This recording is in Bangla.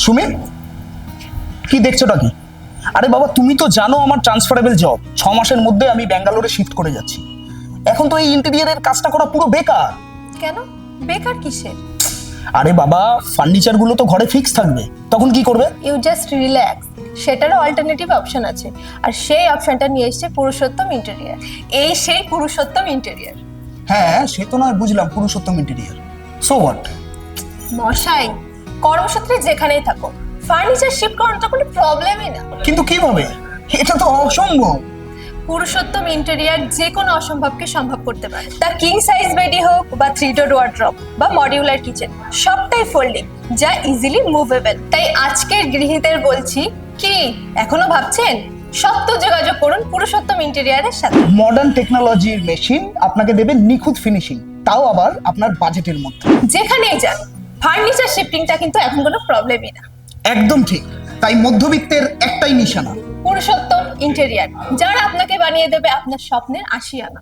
সুমিত, কি দেখছোটা কি? আরে বাবা, তুমি তো জানো আমার ট্রান্সফারেবল জব, 6 মাসের মধ্যে আমি ব্যাঙ্গালোরে শিফট করে যাচ্ছি। এখন তো এই ইন্টেরিয়ারের কাজটা করা পুরো বেকার। কেন বেকার কিসের? আরে বাবা, ফার্নিচার গুলো তো ঘরে ফিক্স থাকবে, তখন কি করবে? ইউ জাস্ট রিল্যাক্স, সেটারও অল্টারনেটিভ অপশন আছে। আর সেই অপশনটা নিয়ে এসেছে পুরুষোত্তম ইন্টেরিয়ার। এই সেই পুরুষোত্তম ইন্টেরিয়ার। হ্যাঁ, সে তো নয় বুঝলাম, পুরুষোত্তম ইন্টেরিয়ার। So what? মশাই, কর্মক্ষেত্রে যেখানেই থাকো, ফার্নিচার শিফট করানোটা কোনো প্রবলেমই না। কিন্তু কিভাবে? এটা তো অসম্ভব। পুরুষোত্তম ইন্টেরিয়ার যে কোনো অসম্ভবকে সম্ভব করতে পারে। তা কিং সাইজ বেডই হোক বা 3 ডোর ওয়ার্ড্রপ বা মডিউলার কিচেন, সবটাই ফোল্ডিং, যা ইজিলি মুভেবল। তাই আজকের গৃহীদের বলছি, কি এখনো ভাবছেন? সত্য যোগাযোগ করুন পুরুষোত্তম ইন্টেরিয়ারের সাথে। মডার্ন টেকনোলজির মেশিন আপনাকে দেবে নিখুঁত ফিনিশিং, তাও আবার আপনার বাজেটের মধ্যে। যেখানেই যান, ফার্নিচার শিফটিংটা কিন্তু এখন কোনো প্রবলেমই না। একদম ঠিক। তাই মধ্যবিত্তের একটাই নিশানা। পুরুষোত্তম ইন্টেরিয়ার, যারা আপনাকে বানিয়ে দেবে আপনার স্বপ্নের আশিয়ানা।